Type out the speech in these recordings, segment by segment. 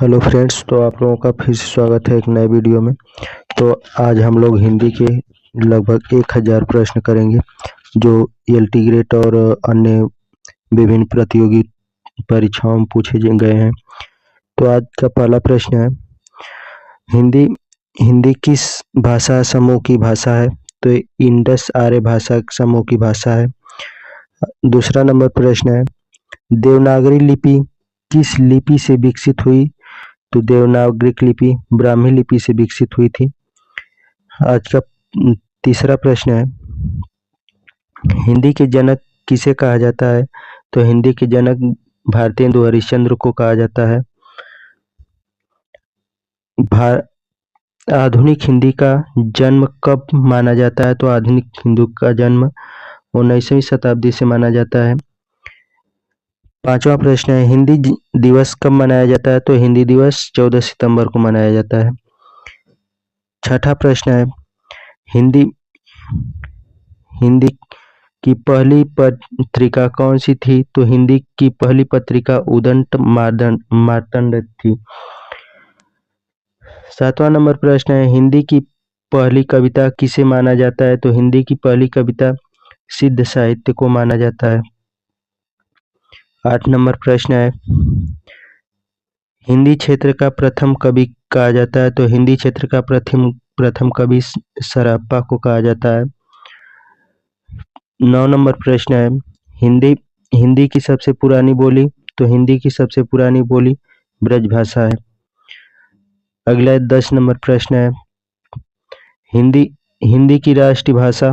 Hello friends, तो आप लोगों का फिर से स्वागत है एक नए वीडियो में। तो आज हम लोग हिंदी के लगभग 1000 प्रश्न करेंगे जो एलटी ग्रेड और अन्य विभिन्न प्रतियोगी परीक्षाओं में पूछे गए हैं। तो आज का पहला प्रश्न है, हिंदी हिंदी किस भाषा समूह की भाषा है? तो इंडस आर्य भाषा समूह की भाषा है। दूसरा नंबर प्रश्न है, देवनागरी लिपि किस लिपि से विकसित हुई? तो देवनागरी लिपि ब्राह्मी लिपि से विकसित हुई थी। आज का तीसरा प्रश्न है, हिंदी के जनक किसे कहा जाता है? तो हिंदी के जनक भारतेंदु हरिश्चंद्र को कहा जाता है। आधुनिक हिंदी का जन्म कब माना जाता है? तो आधुनिक हिंदी का जन्म 19वीं शताब्दी से माना जाता है। पांचवा प्रश्न है, हिंदी दिवस कब मनाया जाता है? तो हिंदी दिवस 14 सितंबर को मनाया जाता है। छठा प्रश्न है, हिंदी की पहली पत्रिका कौन सी थी? तो हिंदी की पहली पत्रिका उदंत मार्तंड थी। सातवां नंबर प्रश्न है, हिंदी की पहली कविता किसे माना जाता है? तो हिंदी की पहली कविता सिद्ध साहित्य को माना जाता है। 8 नंबर प्रश्न है, हिंदी क्षेत्र का प्रथम कवि कहा जाता है? तो हिंदी क्षेत्र का प्रथम कवि सरापा को कहा जाता है। 9 नंबर प्रश्न है, हिंदी की सबसे पुरानी बोली? तो हिंदी की सबसे पुरानी बोली ब्रजभाषा है। अगला 10 नंबर प्रश्न है, हिंदी की राष्ट्रीय भाषा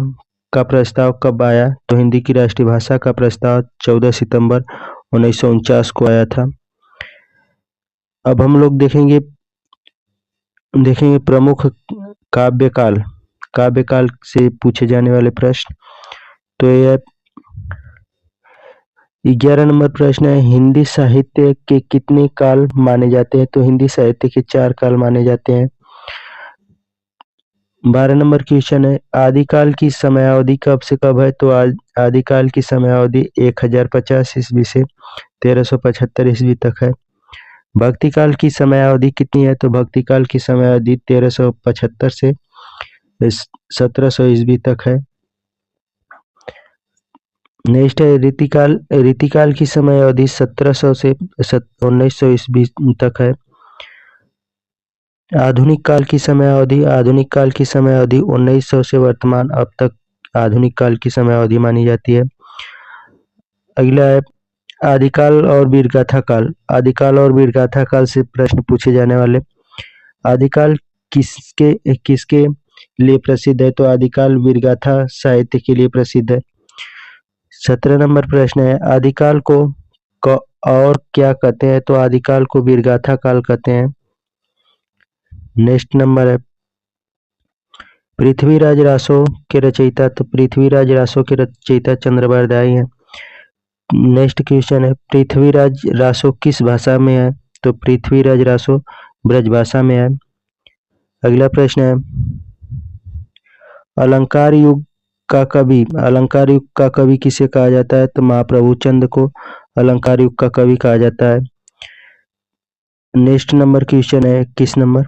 का प्रस्ताव कब आया? तो हिंदी की राष्ट्रीय भाषा का प्रस्ताव 14 सितंबर 1949 को आया था। अब हम लोग देखेंगे प्रमुख काव्यकाल से पूछे जाने वाले प्रश्न। तो यह 11 नंबर प्रश्न है, हिंदी साहित्य के कितने काल माने जाते हैं? तो हिंदी साहित्य के 4 काल माने जाते हैं। 12 नंबर क्वेश्चन है, आदिकाल की समयावधि कब से कब है? तो आदिकाल की समयावधि 1050 ईस्वी से 1375 ईस्वी तक है। भक्तिकाल की समयावधि कितनी है? तो भक्तिकाल की समयावधि 1375 से 1700 ईस्वी तक है। नेक्स्ट है रीतिकाल की समयावधि 1700 से 1900 ईस्वी तक है। आधुनिक काल की समयावधि 1900 से वर्तमान अब तक आधुनिक काल की समयावधि मानी जाती है। अगला है आदिकाल और वीरगाथा काल से प्रश्न पूछे जाने वाले। आदिकाल किसके लिए प्रसिद्ध है? तो आदिकाल वीरगाथा साहित्य के लिए प्रसिद्ध है। 17 नंबर प्रश्न है, आदिकाल को और क्या कहते हैं? तो आदिकाल को वीरगाथा काल कहते हैं। नेक्स्ट नंबर है, पृथ्वीराज रासो के रचयिता? तो पृथ्वीराज रासो के रचयिता चंद्रबरदाई हैं। नेक्स्ट क्वेश्चन है, पृथ्वीराज रासो किस भाषा में है? तो पृथ्वीराज रासो ब्रजभाषा में है। अगला प्रश्न है, अलंकार युग का कवि किसे कहा जाता है? तो महाप्रभु चंद्र को अलंकार युग का कवि कहा जाता है। नेक्स्ट नंबर क्वेश्चन है 21 नंबर,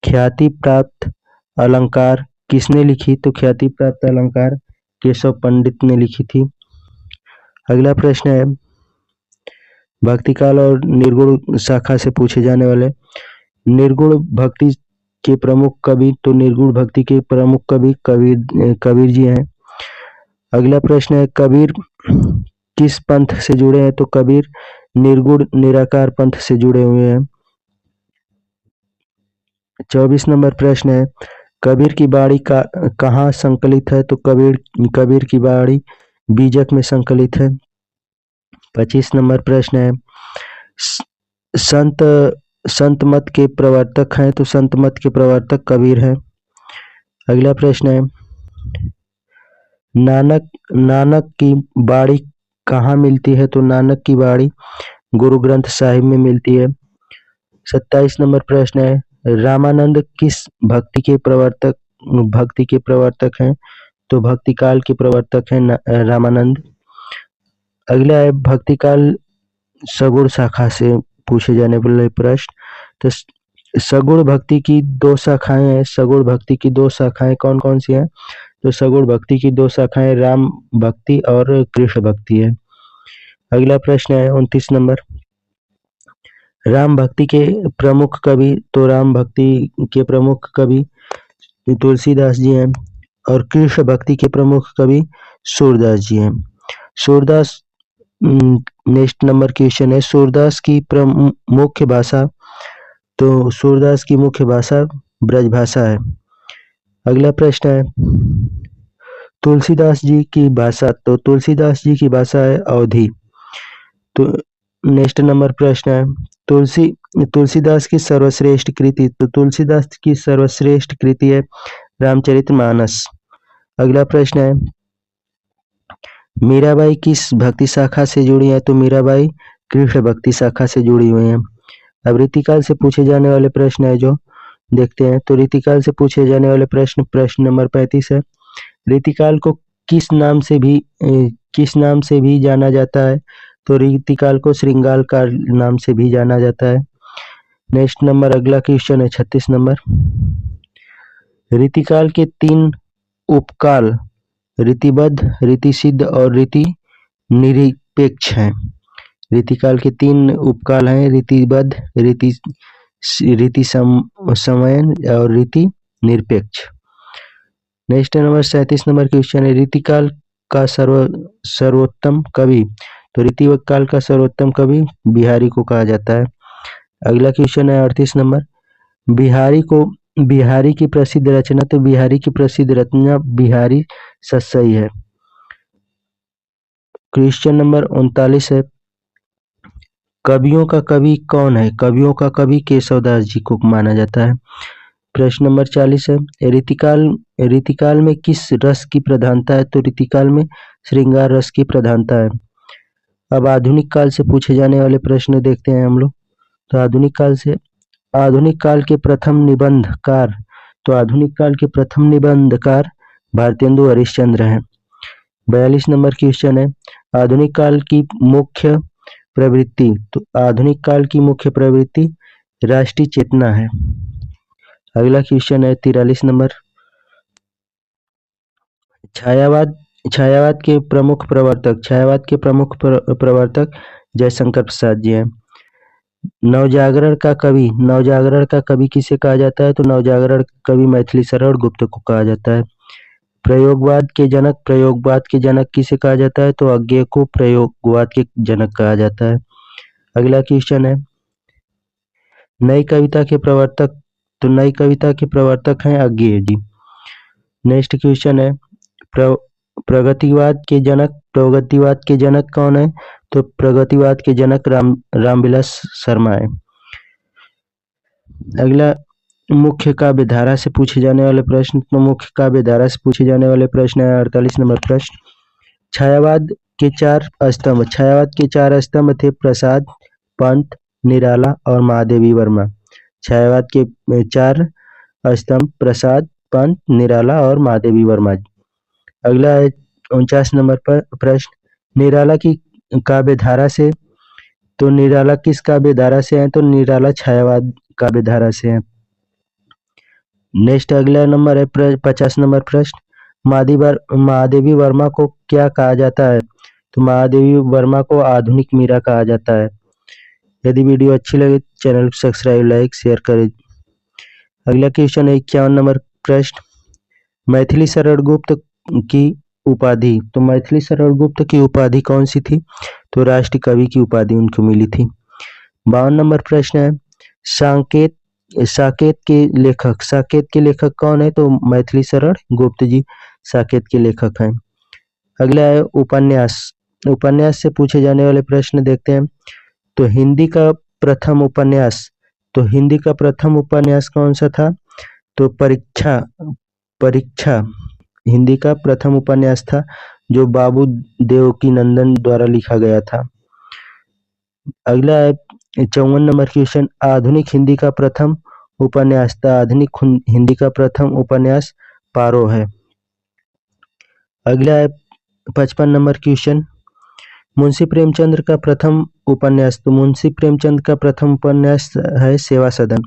ख्याति प्राप्त अलंकार किसने लिखी? तो ख्याति प्राप्त अलंकार केशव पंडित ने लिखी थी। अगला प्रश्न है, भक्तिकाल और निर्गुण शाखा से पूछे जाने वाले। निर्गुण भक्ति के प्रमुख कवि? तो निर्गुण भक्ति के प्रमुख कवि कबीर जी हैं। अगला प्रश्न है, कबीर किस पंथ से जुड़े हैं? तो कबीर निर्गुण निराकार पंथ से जुड़े हुए हैं। 24 नंबर प्रश्न है, कबीर की बाणी कहाँ संकलित है? तो कबीर की बाणी बीजक में संकलित है। 25 नंबर प्रश्न है, संत मत के प्रवर्तक हैं? तो संत मत के प्रवर्तक कबीर हैं। अगला प्रश्न है, नानक की बाणी कहाँ मिलती है? तो नानक की बाणी गुरु ग्रंथ साहिब में मिलती है। 27 नंबर प्रश्न है, रामानंद किस भक्ति के प्रवर्तक हैं? तो भक्ति काल के प्रवर्तक हैं रामानंद। अगला है, भक्ति काल सगुण शाखा से पूछे जाने वाले प्रश्न। तो सगुण भक्ति की दो शाखाएं हैं। सगुण भक्ति की दो शाखाएं कौन कौन सी हैं? तो सगुण भक्ति की दो शाखाएं राम भक्ति और कृष्ण भक्ति है। अगला प्रश्न है 29 नंबर। राम भक्ति के प्रमुख कवि, तो राम भक्ति के प्रमुख कवि तुलसीदास जी हैं और कृष्ण भक्ति के प्रमुख कवि सूरदास जी हैं। सूरदास, नेक्स्ट नंबर क्वेश्चन है, सूरदास की मुख्य भाषा, तो सूरदास की मुख्य भाषा ब्रज भाषा है। अगला प्रश्न है तुलसीदास जी की भाषा, तो तुलसीदास जी की भाषा है अवधी। तो नेक्स्ट नंबर प्रश्न है तुलसीदास की सर्वश्रेष्ठ कृति, तो तुलसीदास की सर्वश्रेष्ठ कृति है रामचरितमानस। अगला प्रश्न है मीराबाई किस भक्ति शाखा से जुड़ी है? तो मीराबाई कृष्ण भक्ति शाखा से जुड़ी हुई हैं। अब रीतिकाल से पूछे जाने वाले प्रश्न है जो देखते हैं। तो रीतिकाल से पूछे जाने वाले प्रश्न नंबर 35 है। रीतिकाल को किस नाम से भी जाना जाता है? तो रीतिकाल को श्रृंगार काल नाम से भी जाना जाता है। नेक्स्ट नंबर अगला क्वेश्चन है 36 नंबर। रीतिकाल के 3 उपकाल रीतिबद्ध, रीतिसिद्ध और रीति निरपेक्ष हैं। रीतिकाल के 3 उपकाल हैं रीतिबद्ध, रीति समयन और रीति निरपेक्ष। नेक्स्ट नंबर 37 नंबर क्वेश्चन है रीतिकाल का सर्वोत्तम कवि, तो रीतिकाल का सर्वोत्तम कवि बिहारी को कहा जाता है। अगला क्वेश्चन है 38 नंबर। बिहारी की प्रसिद्ध रचना, तो बिहारी की प्रसिद्ध रचना बिहारी सस्सई है। क्वेश्चन नंबर 39 है कवियों का कवि कौन है? कवियों का कवि केशवदास जी को माना जाता है। प्रश्न नंबर 40 है रीतिकाल में किस रस की प्रधानता है? तो रीतिकाल में श्रृंगार रस की प्रधानता है। अब आधुनिक काल से पूछे जाने वाले प्रश्न देखते हैं हम लोग। तो आधुनिक काल के प्रथम निबंधकार, तो आधुनिक काल के प्रथम निबंधकार भारतेंदु हरिश्चंद्र हैं। 42 नंबर क्वेश्चन है आधुनिक काल की मुख्य प्रवृत्ति, तो आधुनिक काल की मुख्य प्रवृत्ति राष्ट्रीय चेतना है। अगला क्वेश्चन है 43 नंबर। छायावाद के प्रमुख प्रवर्तक जयशंकर प्रसाद जी हैं। नवजागरण का कवि किसे कहा जाता है? तो नवजागरण कवि मैथिली शरण गुप्त को कहा जाता है। प्रयोगवाद के जनक किसे कहा जाता है? तो अज्ञेय को प्रयोगवाद के जनक कहा जाता है। अगला क्वेश्चन है नई कविता के प्रवर्तक, तो नई कविता के प्रवर्तक हैं अज्ञेय जी। नेक्स्ट क्वेश्चन है प्रगतिवाद के जनक कौन है? तो प्रगतिवाद के जनक रामविलास शर्मा है। अगला मुख्य काव्य धारा से पूछे जाने वाले प्रश्न, तो मुख्य काव्य धारा से पूछे जाने वाले प्रश्न है 48 नंबर प्रश्न। छायावाद के 4 स्तंभ थे प्रसाद, पंत, निराला और महादेवी वर्मा। छायावाद के 4 स्तंभ प्रसाद, पंत, निराला और महादेवी वर्मा। अगला है 49 नंबर पर प्रश्न निराला की काव्य धारा से, तो निराला किस काव्य धारा से है? तो निराला छायावाद काव्य धारा से है। नेक्स्ट अगला नंबर है 50 नंबर प्रश्न महादेवी वर्मा को क्या कहा जाता है? तो महादेवी वर्मा को आधुनिक मीरा कहा जाता है। यदि वीडियो अच्छी लगे चैनल को सब्सक्राइब, लाइक, शेयर करें। अगला क्वेश्चन है 51 नंबर प्रश्न मैथिली शरण गुप्त की उपाधि, तो मैथिली शरण गुप्त की उपाधि कौन सी थी? तो राष्ट्रीय कवि की उपाधि उनको मिली थी। 52 नंबर प्रश्न है साकेत के लेखक कौन है? तो मैथिली शरण गुप्त जी साकेत के लेखक हैं। अगला है उपन्यास से पूछे जाने वाले प्रश्न देखते हैं। तो हिंदी का प्रथम उपन्यास कौन सा था? तो परीक्षा हिंदी का प्रथम उपन्यास था जो बाबू देवकीनंदन द्वारा लिखा गया था। अगला है 54 नंबर क्वेश्चन आधुनिक हिंदी का प्रथम उपन्यास पारो है। अगला है 55 नंबर क्वेश्चन मुंशी प्रेमचंद का प्रथम उपन्यास, तो मुंशी प्रेमचंद का प्रथम उपन्यास है सेवा सदन।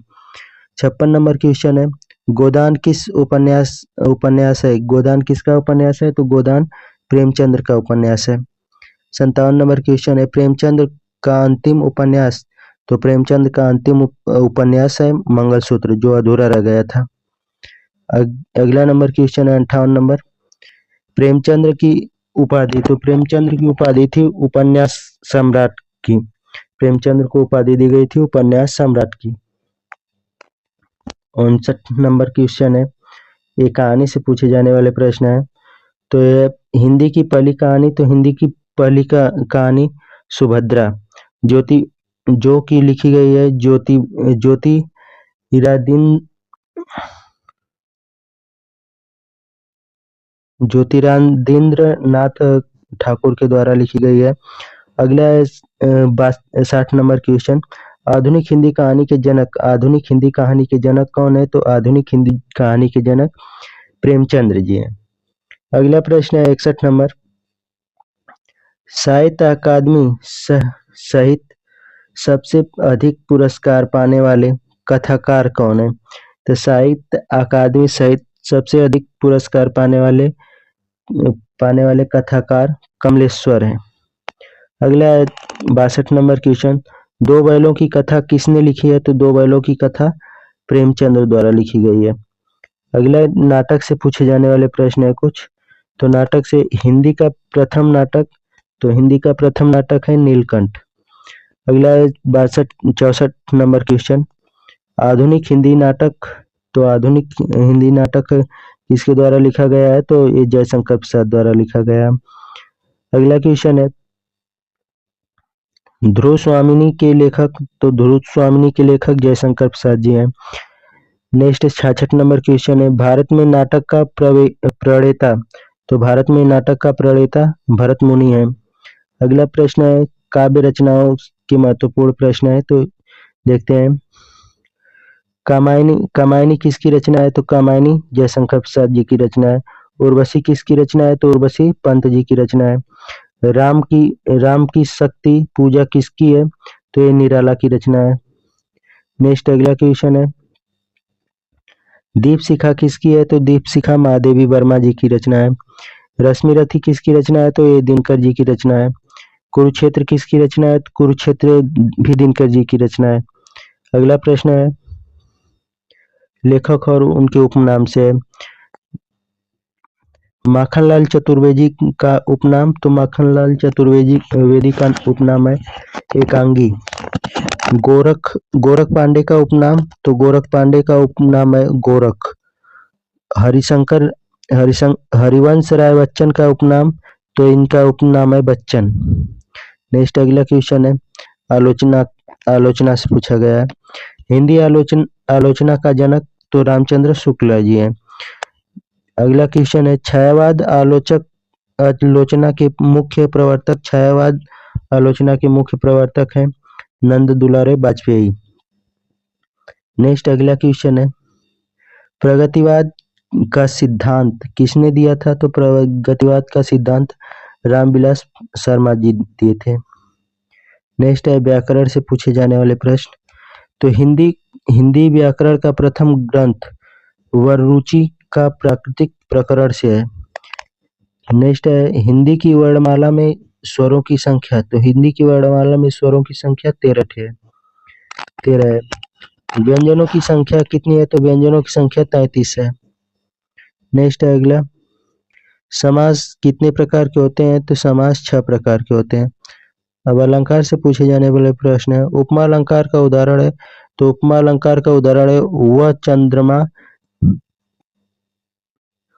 56 नंबर क्वेश्चन है, गोदान किस उपन्यास उपन्यास है? गोदान किसका उपन्यास है? तो गोदान प्रेमचंद्र का उपन्यास है। 57 नंबर क्वेश्चन है, प्रेमचंद का अंतिम उपन्यास, तो प्रेमचंद का अंतिम उपन्यास है मंगलसूत्र, जो अधूरा रह गया था। अगला नंबर क्वेश्चन है 58 नंबर, प्रेमचंद्र की उपाधि, तो प्रेमचंद्र की उपाधि थी उपन्यास सम्राट की। प्रेमचंद्र को उपाधि दी गई थी उपन्यास सम्राट की। 59 नंबर क्वेश्चन है, ये कहानी से पूछे जाने वाले प्रश्न है। तो ये हिंदी की पहली कहानी, तो हिंदी की पहली कहानी सुभद्रा, जो कि लिखी गई है ज्योतिरादिंद्र नाथ ठाकुर के द्वारा लिखी गई है। अगला है 60 नंबर क्वेश्चन, आधुनिक हिंदी कहानी के जनक, आधुनिक हिंदी कहानी के जनक कौन है? तो आधुनिक हिंदी कहानी के जनक प्रेमचंद्र जी हैं। अगला प्रश्न है 61 नंबर, साहित्य अकादमी सहित सबसे अधिक पुरस्कार पाने वाले कथाकार कौन है? तो साहित्य अकादमी सहित सबसे अधिक पुरस्कार पाने वाले कथाकार कमलेश्वर हैं। अगला है 62 नंबर क्वेश्चन, दो बैलों की कथा किसने लिखी है? तो दो बैलों की कथा प्रेमचंद्र द्वारा लिखी गई है। अगला नाटक से पूछे जाने वाले प्रश्न है कुछ, तो नाटक से हिंदी का प्रथम नाटक, तो हिंदी का प्रथम नाटक है नीलकंठ। अगला है 64 नंबर क्वेश्चन, आधुनिक हिंदी नाटक, तो आधुनिक हिंदी नाटक किसके द्वारा लिखा गया है? तो ये जयशंकर प्रसाद द्वारा लिखा गया। अगला क्वेश्चन है, ध्रुव स्वामिनी के लेखक, तो ध्रुव स्वामिनी के लेखक जयशंकर प्रसाद जी हैं। नेक्स्ट 66 नंबर क्वेश्चन है, भारत में नाटक का प्रणेता, तो भारत में नाटक का प्रणेता भरत मुनि है। अगला प्रश्न है, काव्य रचनाओं के महत्वपूर्ण प्रश्न है, तो देखते हैं। कामायनी किसकी रचना है? तो कामायनी जयशंकर प्रसाद जी की रचना है। उर्वशी किसकी रचना है? तो उर्वशी पंत जी की रचना है। राम की शक्ति पूजा किसकी है? तो ये निराला की रचना है। नेक्स्ट अगला क्वेश्चन है, दीप शिखा किसकी है? तो दीप शिखा महादेवी वर्मा जी की रचना है। रश्मि रथी किसकी रचना है? तो ये दिनकर जी की रचना है। कुरुक्षेत्र किसकी रचना है? तो कुरुक्षेत्र भी दिनकर जी की रचना है। अगला प्रश्न है, लेखक और उनके उपनाम से, माखनलाल चतुर्वेदी का उपनाम, तो माखनलाल चतुर्वेदी का उपनाम है एकांगी। गोरख पांडे का उपनाम, तो गोरख पांडे का उपनाम है गोरख। हरिवंश राय बच्चन का उपनाम, तो इनका उपनाम है बच्चन। नेक्स्ट अगला क्वेश्चन है, आलोचना से पूछा गया है, हिंदी आलोचना का जनक, तो रामचंद्र शुक्ला जी हैं। अगला क्वेश्चन है, छायावाद आलोचना के मुख्य प्रवर्तक हैं नंद दुलारे वाजपेयी। नेक्स्ट अगला क्वेश्चन है, प्रगतिवाद का सिद्धांत किसने दिया था? तो प्रगतिवाद का सिद्धांत रामविलास शर्मा जी दिए थे। नेक्स्ट है, व्याकरण से पूछे जाने वाले प्रश्न, तो हिंदी व्याकरण का प्रथम ग्रंथ वररुचि का प्राकृतिक प्रकरण से है। नेक्स्ट है, हिंदी की वर्णमाला में स्वरों की संख्या, तो हिंदी की वर्णमाला में स्वरों की संख्या 13 है। व्यंजनों की संख्या कितनी है? तो व्यंजनों की संख्या 33 है। नेक्स्ट है अगला, समास कितने प्रकार के होते हैं? तो समास 6 प्रकार के होते हैं। अब अलंकार से पूछे जाने वाले प्रश्न है, उपमा अलंकार का उदाहरण है, तो उपमा अलंकार का उदाहरण है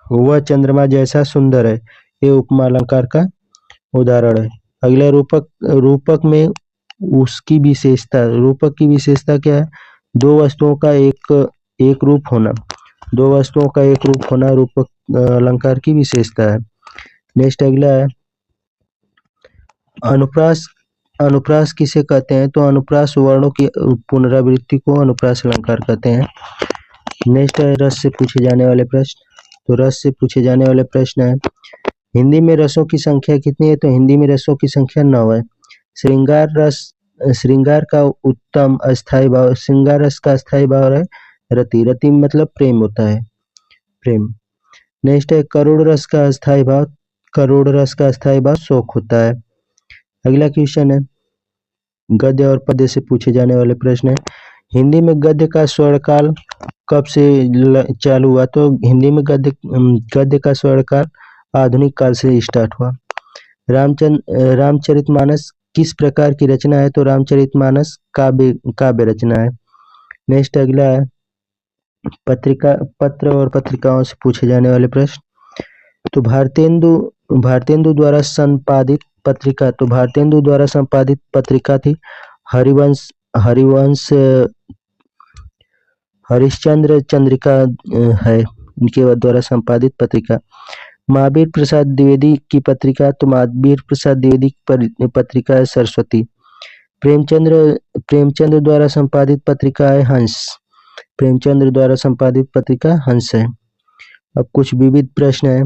वह चंद्रमा जैसा सुंदर है, ये उपमा अलंकार का उदाहरण है। अगला रूपक में उसकी विशेषता, रूपक की विशेषता क्या है? दो वस्तुओं का एक रूप होना, रूपक अलंकार की विशेषता है। नेक्स्ट अगला है, अनुप्रास किसे कहते हैं? तो अनुप्रास वर्णों की पुनरावृत्ति को अनुप्रास अलंकार कहते हैं। नेक्स्ट है, रस से पूछे जाने वाले प्रश्न, तो रस से पूछे जाने वाले प्रश्न है, हिंदी में रसों की संख्या कितनी है? तो हिंदी में रसों की संख्या 9 है। श्रृंगार रस, श्रृंगार का उत्तम अस्थाई भाव, श्रृंगार रस का अस्थाई भाव है रति। रति मतलब प्रेम होता है, प्रेम। नेक्स्ट है करोड़ रस का अस्थाई भाव, करोड़ रस का अस्थाई भाव शोक होता है। अगला क्वेश्चन है गद्य और पद्य से पूछे जाने वाले प्रश्न है। हिंदी में गद्य का स्वर्णकाल कब से चालू हुआ? तो हिंदी में गद्य का स्वर्णकाल आधुनिक काल से स्टार्ट हुआ। रामचरितमानस किस प्रकार की रचना है? तो रामचरितमानस काव्य रचना है। नेक्स्ट अगला है पत्र और पत्रिकाओं से पूछे जाने वाले प्रश्न। तो भारतेंदु द्वारा संपादित पत्रिका, तो भारतेंदु द्वारा संपादित पत्रिका थी हरिवंश हरिश्चंद्र चंद्रिका है इनके द्वारा संपादित पत्रिका। महावीर प्रसाद द्विवेदी की पत्रिका, तो महावीर प्रसाद द्विवेदी की पत्रिका है सरस्वती। प्रेमचंद्र द्वारा संपादित पत्रिका है हंस, प्रेमचंद्र द्वारा संपादित पत्रिका हंस है। अब कुछ विविध प्रश्न है।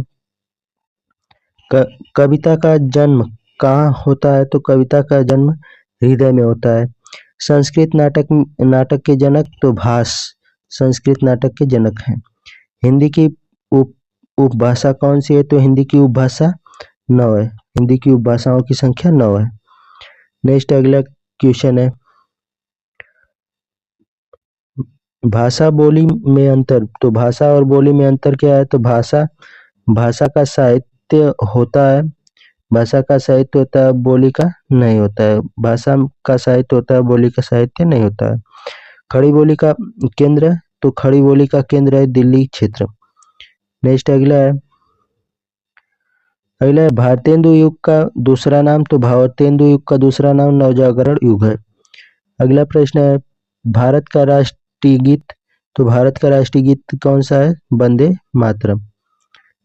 कविता का जन्म कहाँ होता है? तो कविता का जन्म हृदय में होता है। संस्कृत नाटक के जनक, तो भास संस्कृत नाटक के जनक हैं। हिंदी की उपभाषा कौन सी है? तो हिंदी की उपभाषा 9 है। हिंदी की उपभाषाओं की संख्या 9 है। नेक्स्ट अगला क्वेश्चन है भाषा बोली में अंतर। तो भाषा और बोली में अंतर क्या है? तो भाषा का साहित्य होता है, भाषा का साहित्य होता है, बोली का नहीं होता है। भाषा का साहित्य होता है, बोली का साहित्य नहीं होता है। खड़ी बोली का केंद्र, तो खड़ी बोली का केंद्र है दिल्ली क्षेत्र। नेक्स्ट अगला है भारतेंदु युग का दूसरा नाम। तो भारतेंदु युग का दूसरा नाम नवजागरण युग है। अगला प्रश्न है भारत का राष्ट्रीय गीत। तो भारत का राष्ट्रीय गीत कौन सा है? वंदे मातरम।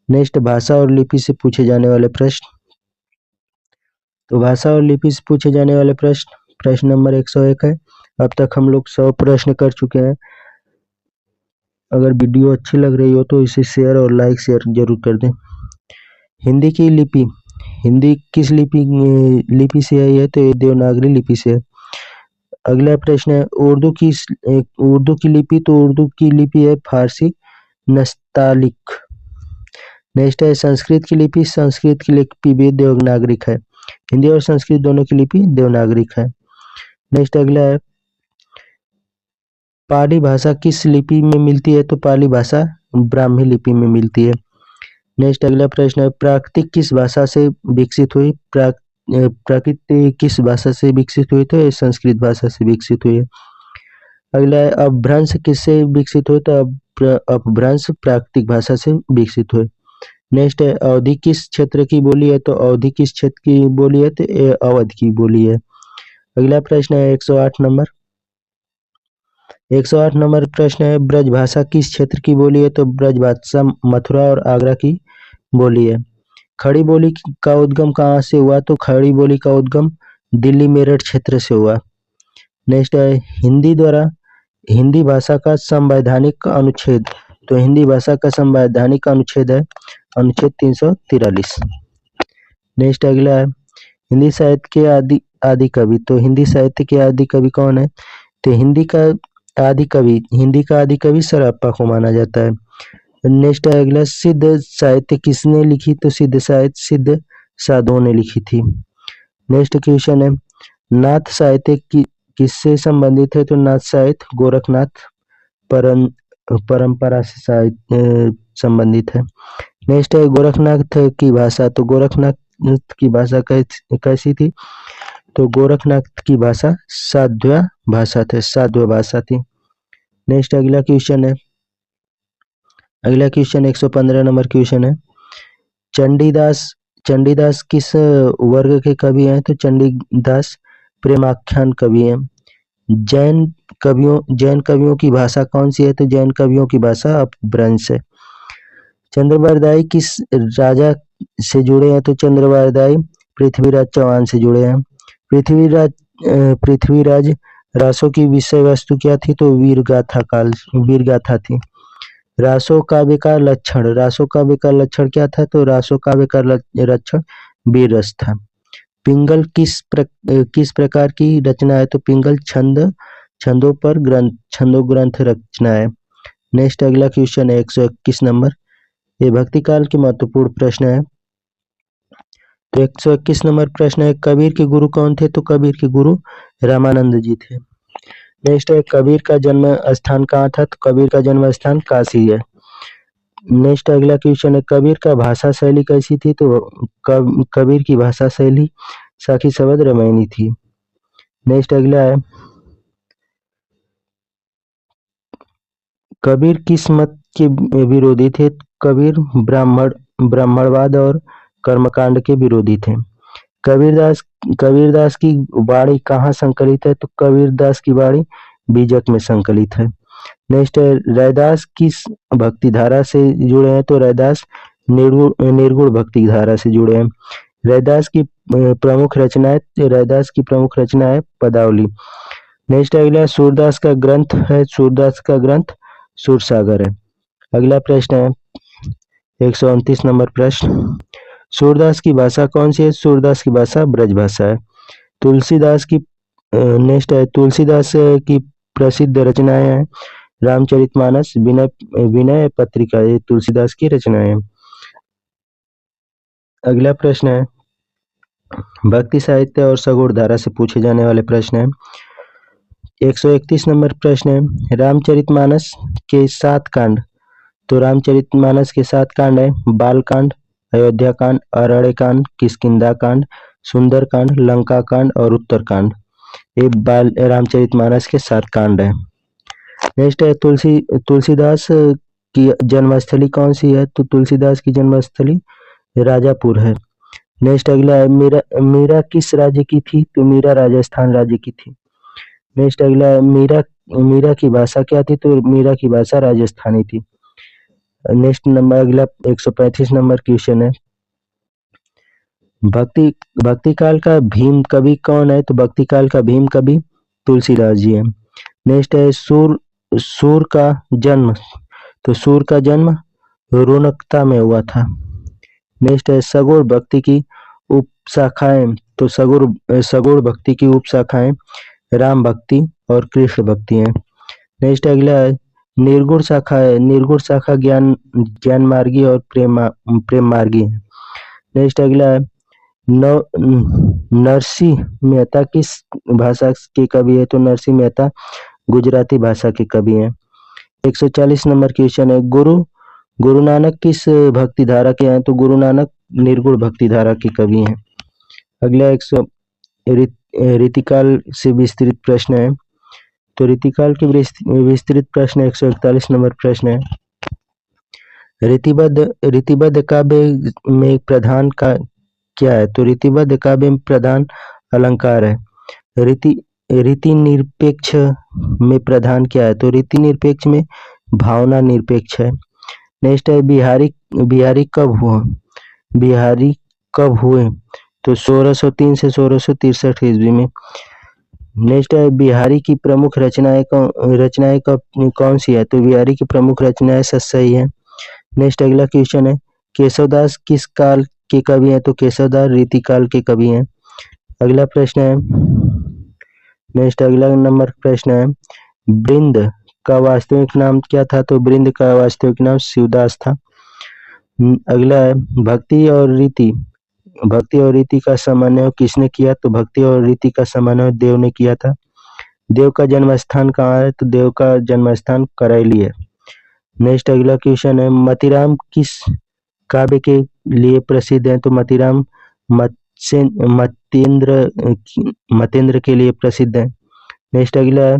नेक्स्ट भाषा और लिपि से पूछे जाने वाले प्रश्न। तो भाषा और लिपि से पूछे जाने वाले प्रश्न नंबर 101 है। अब तक हम लोग 100 प्रश्न कर चुके हैं। अगर वीडियो अच्छी लग रही हो तो इसे शेयर और लाइक शेयर जरूर कर दें। हिंदी की लिपि, हिंदी किस लिपि से आई है? तो ये देवनागरी लिपि से है। अगला प्रश्न है उर्दू की लिपि। तो उर्दू की लिपि है फारसी नस्तालिक। नेक्स्ट है संस्कृत की लिपि भी देवनागरिक है। हिंदी और संस्कृत दोनों की लिपि देवनागरिक है। नेक्स्ट अगला है पाली भाषा किस लिपि में मिलती है? तो पाली भाषा ब्राह्मी लिपि में मिलती है। नेक्स्ट अगला प्रश्न है प्राकृत किस भाषा से विकसित हुई? प्राकृत किस भाषा से विकसित हुई? तो संस्कृत भाषा से विकसित हुई है। अगला है अपभ्रंश किससे विकसित हुए? तो अपभ्रंश प्राकृतिक भाषा से विकसित हुए। नेक्स्ट है अवधि किस क्षेत्र की बोली है? तो अवधि किस क्षेत्र की बोली है? तो अवध की बोली है। अगला प्रश्न है 108 नंबर प्रश्न है ब्रज भाषा किस क्षेत्र की बोली है? तो ब्रज भाषा मथुरा और आगरा की बोली है। खड़ी बोली का उद्गम कहाँ से हुआ? तो खड़ी बोली का उद्गम दिल्ली मेरठ क्षेत्र से हुआ। नेक्स्ट है हिंदी भाषा का संवैधानिक अनुच्छेद। तो हिंदी भाषा का संवैधानिक अनुच्छेद है अनुच्छेद 343। नेक्स्ट अगला है हिंदी साहित्य के आदि कवि। तो हिंदी साहित्य के आदि कवि कौन है? तो हिंदी का आदि कवि सरअप्पा को माना जाता है। नेक्स्ट है अगला सिद्ध साहित्य किसने लिखी? तो सिद्ध साहित्य सिद्ध साधुओं ने लिखी थी। नेक्स्ट क्वेश्चन है नाथ साहित्य किससे संबंधित है? तो नाथ साहित्य गोरखनाथ परंपरा से संबंधित है। नेक्स्ट है गोरखनाथ की भाषा। तो गोरखनाथ की भाषा कैसी थी? तो गोरखनाथ की भाषा साध्य भाषा थी। नेक्स्ट अगला क्वेश्चन 115 नंबर क्वेश्चन है चंडीदास किस वर्ग के कवि हैं? तो चंडीदास प्रेमाख्यान कवि हैं। जैन कवियों की भाषा कौन सी है? तो जैन कवियों की भाषा अपभ्रंश है। चंद्रवारदाई किस राजा से जुड़े हैं? तो चंद्रवारदाई पृथ्वीराज चौहान से जुड़े हैं। पृथ्वीराज रासो की विषय वस्तु क्या थी? तो वीर गाथा थी। रासो काव्य का लक्षण, रासो काव्य का लक्षण क्या था? तो रासो काव्य का लक्षण वीर रस था। पिंगल किस प्रकार की रचना है? तो पिंगल छंदों पर छंदों ग्रंथ रचना है। नेक्स्ट अगला क्वेश्चन है 121 नंबर। ये भक्ति काल के महत्वपूर्ण प्रश्न है। तो 121 नंबर प्रश्न है, कबीर के गुरु कौन थे? तो कबीर के गुरु रामानंद जी थे। नेक्स्ट है, कबीर का जन्म स्थान कहाँ था? तो कबीर का जन्म स्थान काशी है। नेक्स्ट अगला क्वेश्चन है, कबीर का भाषा शैली कैसी थी? तो कबीर की भाषा शैली साखी शब्द रामायणी थी। नेक्स्ट अगला है, कबीर किस मत के विरोधी थे? कबीर ब्राह्मणवाद और कर्मकांड के विरोधी थे। कबीरदास कबीरदास की वाणी कहाँ संकलित है? तो कबीरदास की वाणी बीजक में संकलित है। नेक्स्ट है, रैदास किस भक्ति धारा से जुड़े हैं? तो रैदास निर्गुण भक्ति धारा से जुड़े हैं। रैदास की प्रमुख रचना है पदावली। नेक्स्ट अगला, सूरदास का ग्रंथ है, सूरदास का ग्रंथ सूरसागर है। अगला प्रश्न है 129 नंबर प्रश्न, सूरदास की भाषा कौन सी है? सूरदास की भाषा ब्रज भाषा है। तुलसीदास की नेक्स्ट है, तुलसीदास की प्रसिद्ध रचनाएं हैं रामचरितमानस, विनय पत्रिका, ये तुलसीदास की रचनाएं हैं। अगला प्रश्न है, भक्ति साहित्य और सगोड़ धारा से पूछे जाने वाले प्रश्न है। 131 नंबर प्रश्न है, रामचरितमानस के 7 कांड। तो रामचरितमानस के 7 कांड है, बाल कांड, अयोध्या कांड, अरण्य कांड, किष्किंधा कांड, सुंदर कांड, लंका कांड और उत्तर कांड। ये रामचरितमानस के 7 कांड है। नेक्स्ट है, तुलसीदास की जन्मस्थली कौन सी है? तो तुलसीदास की जन्मस्थली राजापुर है। नेक्स्ट अगला है, मीरा किस राज्य की थी? तो मीरा राजस्थान राज्य की थी। नेक्स्ट अगला है, मीरा की भाषा क्या थी? तो मीरा की भाषा राजस्थानी थी। नेक्स्ट नंबर अगला 135 नंबर क्वेश्चन है, भक्ति काल का भीम कवि कौन है? तो भक्ति काल का भीम कवि तुलसीदास जी है। नेक्स्ट है, सूर का जन्म। तो सूर का जन्म रोनकता में हुआ था। नेक्स्ट है, सगोड़ भक्ति की उपशाखाएं। तो सगोड़ भक्ति की उपशाखाएं राम भक्ति और कृष्ण भक्ति हैं। नेक्स्ट अगला है, निर्गुण शाखा है, निर्गुण शाखा ज्ञान मार्गी और प्रेम मार्गी है। नेक्स्ट अगला है, नरसिंह मेहता किस भाषा के कवि है? तो नरसिंह मेहता गुजराती भाषा के कवि हैं। 140 नंबर क्वेश्चन है, गुरु नानक किस भक्ति धारा के हैं? तो गुरु नानक निर्गुण भक्ति धारा के कवि हैं। अगला 100 रीतिकाल से विस्तृत प्रश्न है। तो रीतिकाल के विस्तृत प्रश्न 141 नंबर प्रश्न है, रीतिबद्ध काव्य में प्रधान का क्या है? तो रीतिबद्ध काव्य में प्रधान अलंकार है। रीति निरपेक्ष में प्रधान क्या है? तो रीति निरपेक्ष में भावना निरपेक्ष है। नेक्स्ट है, बिहारी कब हुए? तो 1603 से 1663 ईस्वी में। नेक्स्ट है, बिहारी की प्रमुख रचनाएं कौन सी है? तो बिहारी की प्रमुख रचनाएं सतसई है। नेक्स्ट अगला क्वेश्चन है, केशवदास किस काल के कवि हैं? तो केशवदास रीतिकाल के कवि हैं। अगला प्रश्न है, नेक्स्ट अगला नंबर प्रश्न है, बृंद का वास्तविक नाम क्या था? तो बृंद का वास्तविक नाम शिवदास था। अगला है, भक्ति और रीति का समन्वय किसने किया? तो भक्ति और रीति का समन्वय देव ने किया था। देव का जन्म स्थान कहाँ है? तो देव का जन्म स्थान करैली है। नेक्स्ट अगला क्वेश्चन है, मतीराम किस काव्य के लिए प्रसिद्ध है? तो मतीराम मतेंद्र के लिए प्रसिद्ध है। नेक्स्ट अगला है,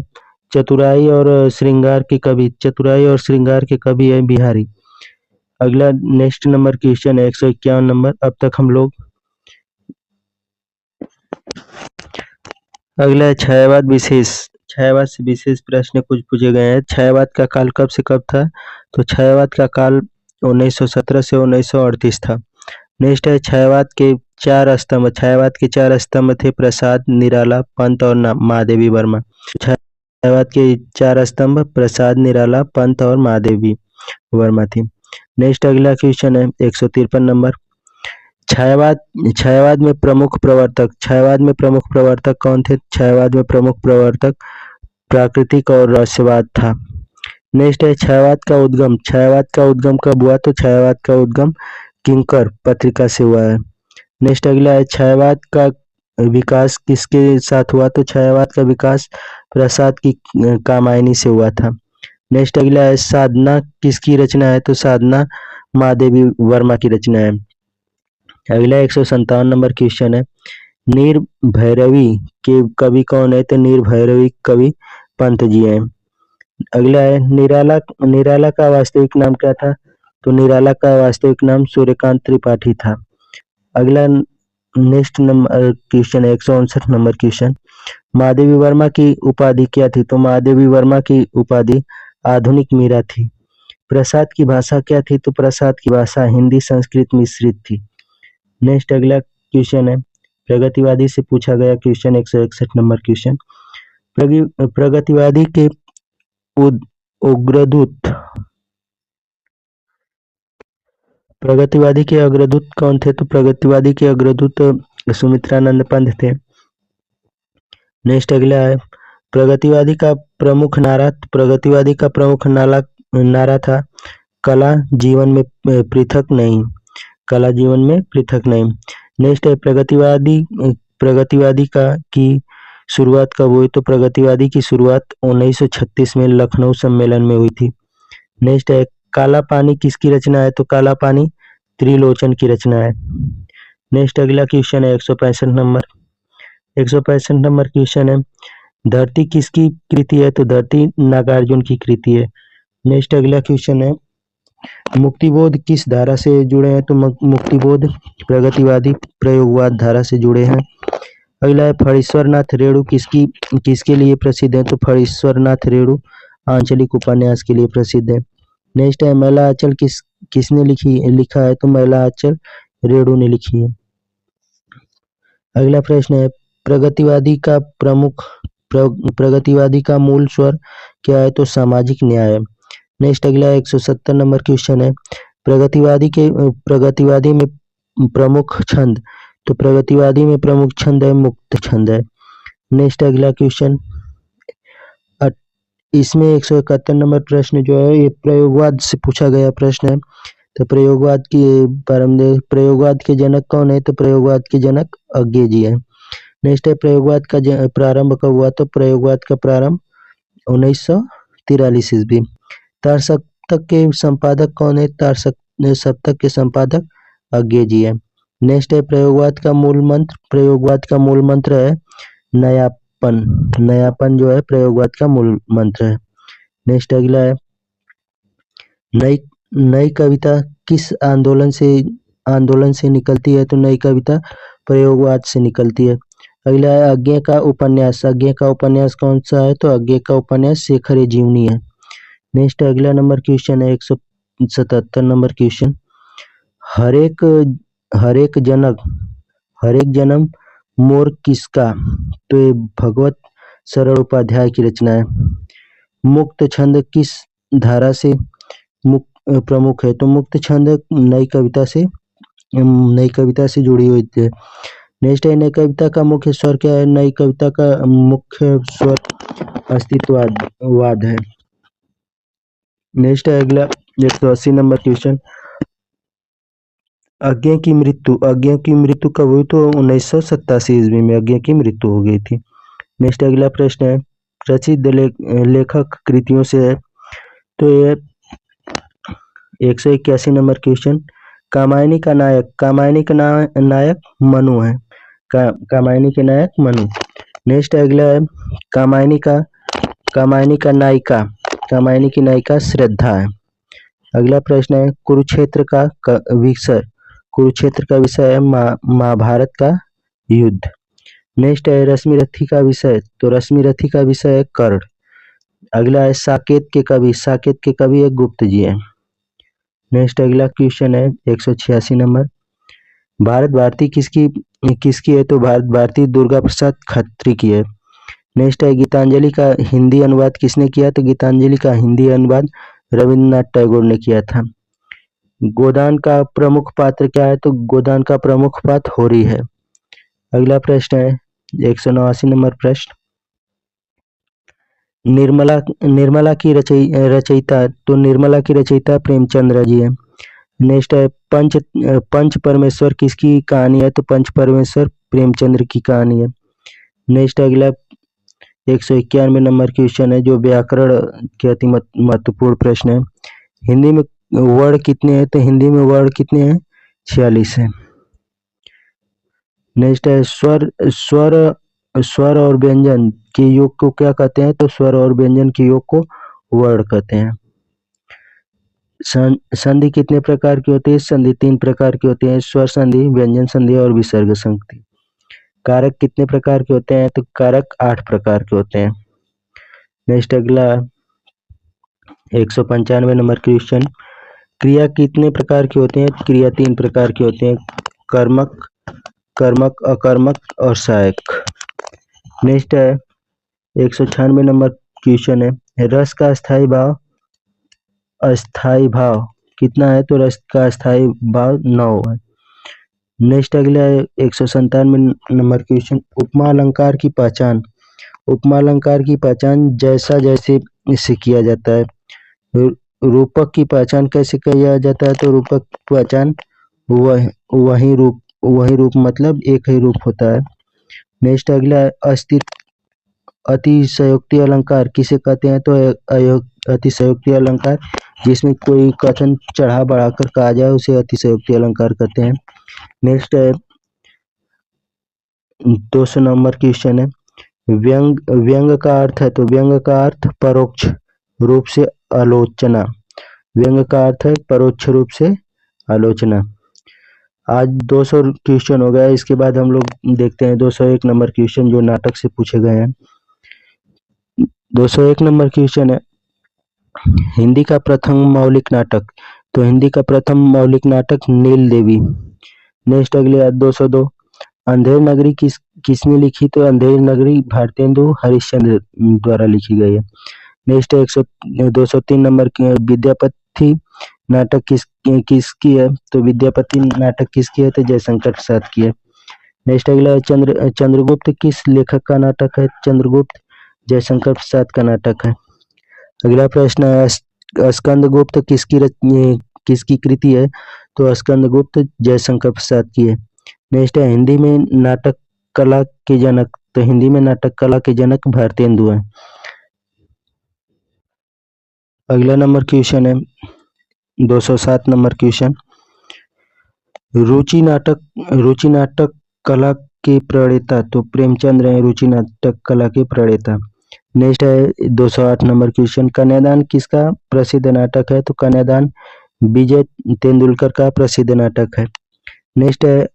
चतुराई और श्रृंगार के कवि है बिहारी। अगला नेक्स्ट नंबर क्वेश्चन है 151 नंबर। अब तक हम लोग अगला छायावाद से विशेष प्रश्न कुछ पूछे गए हैं। छायावाद का काल कब से कब था? तो छायावाद का काल 1917 से 1938 था। नेक्स्ट है, छायावाद के 4 स्तंभ थे, प्रसाद, निराला, पंत और महादेवी वर्मा। छायावाद के 4 स्तंभ, प्रसाद, निराला, पंत और महादेवी। वर्मा थी। नेक्स्ट अगला क्वेश्चन है 153 नंबर। छायावाद छायावाद में प्रमुख प्रवर्तक कौन थे? छायावाद में प्रमुख प्रवर्तक प्राकृतिक और रहस्यवाद था। नेक्स्ट है छायावाद का उद्गम कब हुआ? तो छायावाद का उद्गम किंकर पत्रिका से हुआ है। नेक्स्ट अगला है छायावाद का विकास किसके साथ हुआ? तो छायावाद का विकास प्रसाद की कामायनी से हुआ था। नेक्स्ट अगला है साधना किसकी रचना है? तो साधना महादेवी वर्मा की रचना है। अगला 157 नंबर क्वेश्चन है नीर भैरवी के कवि कौन है? तो नीर भैरवी कवि पंत जी हैं। अगला है निराला का वास्तविक नाम क्या था? तो निराला का वास्तविक नाम सूर्यकांत त्रिपाठी था। अगला नेक्स्ट नंबर क्वेश्चन है 159 नंबर क्वेश्चन। महादेवी वर्मा की उपाधि क्या थी? तो महादेवी वर्मा की उपाधि आधुनिक मीरा थी। प्रसाद की भाषा क्या थी? तो प्रसाद की भाषा हिंदी संस्कृत मिश्रित थी। नेक्स्ट अगला क्वेश्चन है प्रगतिवादी से पूछा गया क्वेश्चन 161 नंबर क्वेश्चन। प्रगतिवादी के अग्रदूत कौन थे? तो प्रगतिवादी के अग्रदूत सुमित्रानंद पंत थे। नेक्स्ट अगला है प्रगतिवादी का प्रमुख नारा था कला जीवन में पृथक नहीं। नेक्स्ट है प्रगतिवादी की शुरुआत कब हुई? तो प्रगतिवादी की शुरुआत 1936 में लखनऊ सम्मेलन में हुई थी। नेक्स्ट है काला पानी किसकी रचना है? तो काला पानी त्रिलोचन की रचना है। नेक्स्ट अगला क्वेश्चन है 165 नंबर क्वेश्चन है धरती किसकी कृति है? तो धरती नागार्जुन की कृति है। नेक्स्ट अगला क्वेश्चन है मुक्तिबोध किस धारा से जुड़े हैं? तो मुक्तिबोध प्रगतिवादी प्रयोगवाद धारा से जुड़े हैं। अगला है फणीश्वरनाथ रेणु किसके लिए प्रसिद्ध है? तो फणीश्वरनाथ रेणु आंचलिक उपन्यास के लिए प्रसिद्ध है। नेक्स्ट है मैला आंचल किसने लिखा है? तो मैला आंचल रेणु ने लिखी है। अगला प्रश्न है प्रगतिवादी का मूल स्वर क्या है? तो सामाजिक न्याय है। नेक्स्ट अगला 170 नंबर क्वेश्चन है प्रगतिवादी में प्रमुख छंद। तो प्रगतिवादी में प्रमुख छंद है मुक्त छंद है। नेक्स्ट अगला क्वेश्चन इसमें 171 नंबर प्रश्न जो है ये प्रयोगवाद से पूछा गया प्रश्न है। तो प्रयोगवाद के जनक कौन है? तो प्रयोगवाद के जनक अज्ञे जी है। नेक्स्ट है प्रयोगवाद का प्रारंभ कब हुआ? तो प्रयोगवाद का प्रारंभ 1943 ईस्वी। तार सप्तक के संपादक कौन है? तार सप्तक के संपादक अज्ञे जी है। नेक्स्ट है प्रयोगवाद का मूल मंत्र है नयापन जो है प्रयोगवाद का मूल मंत्र है। नेक्स्ट अगला है नई कविता किस आंदोलन से निकलती है? तो नई कविता प्रयोगवाद से निकलती है। अगला है अज्ञे का उपन्यास कौन सा है? तो अज्ञे का उपन्यास शेखर जीवनी है। नेक्स्ट अगला नंबर क्वेश्चन है 177 नंबर क्वेश्चन हरेक जन्म मोर किसका? तो ये भगवत सरल उपाध्याय की रचना है। मुक्त छंद किस धारा से प्रमुख है? तो मुक्त छंद नई कविता से जुड़ी हुई है। नेक्स्ट है नई कविता का मुख्य स्वर क्या है? नई कविता का मुख्य स्वर अस्तित्ववाद है। नेक्स्ट है अगला 180 नंबर क्वेश्चन अज्ञे की मृत्यु कब हुई? तो 1987 ईस्वी में अज्ञे की मृत्यु हो गई थी। नेक्स्ट अगला प्रश्न है प्रसिद्ध लेखक कृतियों से है। तो ये 181 नंबर क्वेश्चन कामायनी का नायक मनु है। कामायनी के नायक मनु। नेक्स्ट अगला है कामायनी की नायिका श्रद्धा है। अगला प्रश्न है कुरुक्षेत्र का विषय है महाभारत का युद्ध। नेक्स्ट है रश्मि रथी का विषय। तो रश्मि रथी का विषय है कर्ण। अगला है साकेत के कवि एक गुप्त जी है। नेक्स्ट अगला क्वेश्चन है 186 नंबर भारत भारती किसकी है? तो भारत भारती दुर्गा प्रसाद खत्री की है। नेक्स्ट है गीतांजलि का हिंदी अनुवाद किसने किया? तो गीतांजलि का हिंदी अनुवाद रविन्द्रनाथ टैगोर ने किया था। गोदान का प्रमुख पात्र क्या है? तो गोदान का प्रमुख पात्र होरी है। अगला प्रश्न है 189 नंबर प्रश्न, निर्मला निर्मला की रचयिता, तो निर्मला की रचयिता प्रेमचंद्र जी है। नेक्स्ट है पंच परमेश्वर किसकी कहानी है? तो पंच परमेश्वर प्रेमचंद्र की कहानी है। नेक्स्ट अगला 191 नंबर क्वेश्चन है जो व्याकरण के अति महत्वपूर्ण प्रश्न है। हिंदी में वर्ण कितने हैं? तो हिंदी में वर्ण कितने हैं? 46 है। नेक्स्ट है स्वर और व्यंजन के योग को क्या कहते हैं? तो स्वर और व्यंजन के योग को वर्ण कहते हैं। संधि कितने प्रकार की होती है? संधि 3 प्रकार की होती है, स्वर संधि, व्यंजन संधि और विसर्ग संधि। कारक कितने प्रकार के होते हैं? तो कारक 8 प्रकार के होते हैं। नेक्स्ट अगला 195 नंबर क्वेश्चन, क्रिया कितने प्रकार की होती है? क्रिया 3 प्रकार की होती है, कर्मक, अकर्मक और सहायक। नेक्स्ट है 196 नंबर क्वेश्चन है, रस का अस्थाई भाव कितना है? तो रस का अस्थाई भाव 9 है। नेक्स्ट अगला है 197 नंबर क्वेश्चन, उपमा अलंकार की पहचान। उपमा अलंकार की पहचान जैसा जैसे इससे किया जाता है। रूपक की पहचान कैसे किया जाता है? तो रूपक पहचान वही रूप मतलब एक ही रूप होता है। नेक्स्ट अगला है अतिशयोक्ति अलंकार किसे कहते हैं? तो अतिशयोक्ति अलंकार जिसमें कोई कथन चढ़ा बढ़ाकर कहा जाए उसे अतिशयोक्ति अलंकार कहते हैं। नेक्स्ट है 200 नंबर क्वेश्चन है, व्यंग का अर्थ है, तो व्यंग का अर्थ परोक्ष रूप से आलोचना। व्यंग का अर्थ है परोक्ष रूप से आलोचना। आज 200 क्वेश्चन हो गया, इसके बाद हम लोग देखते हैं 201 नंबर क्वेश्चन जो नाटक से पूछे गए हैं। 201 नंबर क्वेश्चन है, हिंदी का प्रथम मौलिक नाटक। तो हिंदी का प्रथम मौलिक नाटक नील देवी। नेक्स्ट अगले 202, अंधेर नगरी किसने लिखी? तो अंधेर नगरी भारतेंदु हरिश्चंद्र द्वारा लिखी गई है। नेक्स्ट 203 नंबर विद्यापति नाटक किसकी है? तो विद्यापति नाटक किसकी है? तो जयशंकर प्रसाद की है। नेक्स्ट अगला चंद्रगुप्त किस लेखक का नाटक है? चंद्रगुप्त जयशंकर प्रसाद का नाटक है। अगला प्रश्न है स्कंदगुप्त किसकी कृति है? तो स्कंदगुप्त जयशंकर प्रसाद की है। नेक्स्ट है हिंदी में नाटक कला के जनक। तो हिंदी में नाटक कला के जनक भारतेंदु है। अगला नंबर क्वेश्चन है 207 नंबर क्वेश्चन, रुचि नाटक कला के प्रणेता। तो प्रेमचंद्र है रुचि नाटक कला के प्रणेता। नेक्स्ट है 208 नंबर क्वेश्चन, कन्यादान किसका प्रसिद्ध नाटक है? तो कन्यादान विजय तेंदुलकर का प्रसिद्ध नाटक है। नेक्स्ट है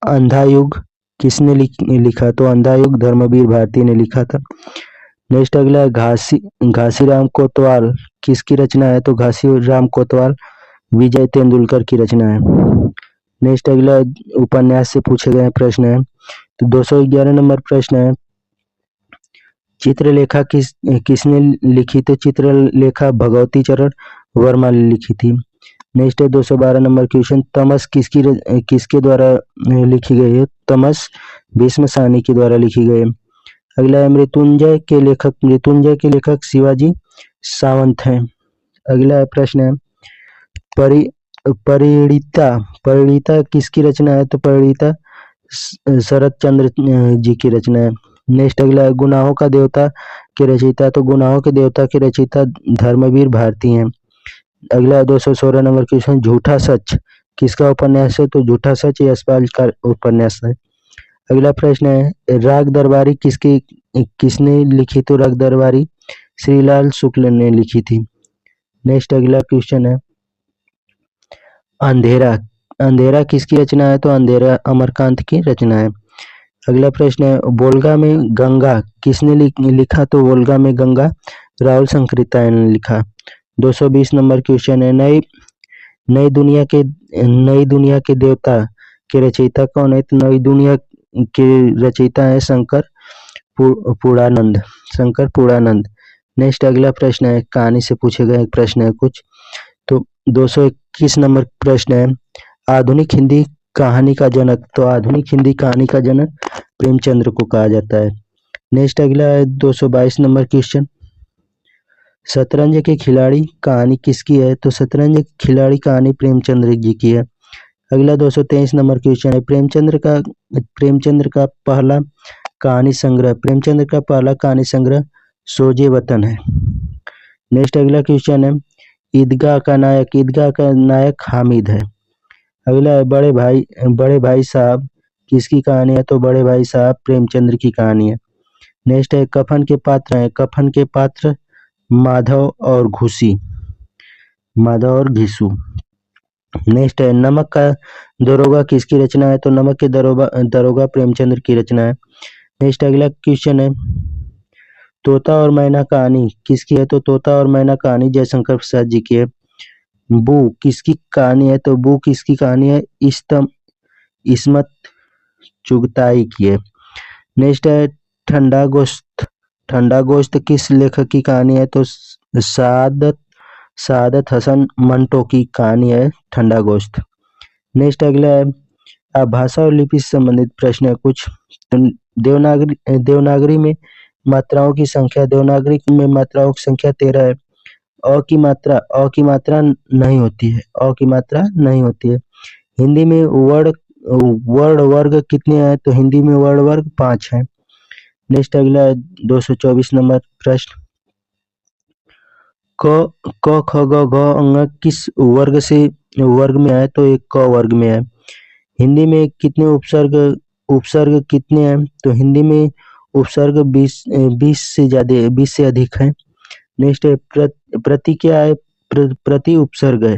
अंधा युग किसने लिखा? तो अंधा युग धर्मवीर भारती ने लिखा था। नेक्स्ट अगला है घासीराम कोतवाल किसकी रचना है? तो घासीराम कोतवाल विजय तेंदुलकर की रचना है। नेक्स्ट अगला उपन्यास से पूछे गए प्रश्न है, तो 211 नंबर प्रश्न है, चित्रलेखा किसने लिखी? तो चित्रलेखा भगवती चरण वर्मा ने लिखी थी। नेक्स्ट है 212 नंबर क्वेश्चन, तमस किसके द्वारा लिखी गई है? तमस भीष्म साहनी के द्वारा लिखी गई है। अगला है मृत्युंजय के लेखक शिवाजी सावंत हैं। अगला प्रश्न है परिणीता किसकी रचना है? तो परिणीता शरद चंद्र जी की रचना है। नेक्स्ट अगला है गुनाहों का देवता के रचयिता। तो गुनाहों के देवता के रचयिता धर्मवीर भारती हैं। अगला 216 नंबर क्वेश्चन, झूठा सच किसका उपन्यास है? तो झूठा सच यशपाल का उपन्यास है। अगला प्रश्न है राग दरबारी किसने लिखी? तो राग दरबारी श्रीलाल शुक्ल ने लिखी थी। नेक्स्ट अगला क्वेश्चन है अंधेरा किसकी रचना है? तो अंधेरा अमरकांत की रचना है। अगला प्रश्न है वोल्गा में गंगा किसने लिखा? तो वोल्गा में गंगा राहुल संकृताय ने लिखा। 220 नंबर क्वेश्चन है नई दुनिया के देवता के रचयिता कौन है? तो नई दुनिया के रचयिता है शंकर पूर्णानंद। नेक्स्ट अगला प्रश्न है, कहानी से पूछे गए प्रश्न है कुछ। तो 221 नंबर प्रश्न है, आधुनिक हिंदी कहानी का जनक। तो आधुनिक हिंदी कहानी का जनक प्रेमचंद्र को कहा जाता है। नेक्स्ट अगला है 222 नंबर क्वेश्चन, शतरंज के खिलाड़ी कहानी किसकी है। तो शतरंज के खिलाड़ी कहानी प्रेमचंद्र जी की है। अगला 223 नंबर क्वेश्चन है, प्रेमचंद्र का पहला कहानी संग्रह सोजे वतन है। नेक्स्ट अगला क्वेश्चन है, ईदगाह का नायक हामिद है। अगला है, बड़े भाई साहब किसकी कहानी है। तो बड़े भाई साहब प्रेमचंद्र की कहानी है। नेक्स्ट है, कफन के पात्र माधव और घिसू। नेक्स्ट है, नमक का दरोगा किसकी रचना है। तो नमक के दरोगा प्रेमचंद्र की रचना है। नेक्स्ट अगला क्वेश्चन है, तोता और मैना कहानी किसकी है। तो तोता और मैना कहानी जयशंकर प्रसाद जी की है। बू किसकी कहानी है। तो बू किसकी कहानी है, इस्मत चुगताई की है। नेक्स्ट है, ठंडा गोश्त किस लेखक की कहानी है। तो सादत हसन मंटो की कहानी है ठंडा गोश्त। नेक्स्ट अगला है, अब भाषा और लिपि से संबंधित प्रश्न है कुछ। देवनागरी में मात्राओं की संख्या 13 है। अ की मात्रा नहीं होती है। हिंदी में वर्ण वर्ग कितने हैं। तो हिंदी में वर्ण वर्ग 5 हैं। नेक्स्ट अगला है 224 नंबर प्रश्न, क ख ग घ अंग किस वर्ग में है। तो एक क वर्ग में है। हिंदी में कितने उपसर्ग कितने हैं। तो हिंदी में उपसर्ग 20 से अधिक है। नेक्स्ट है, प्रति क्या है। प्रति उपसर्ग है।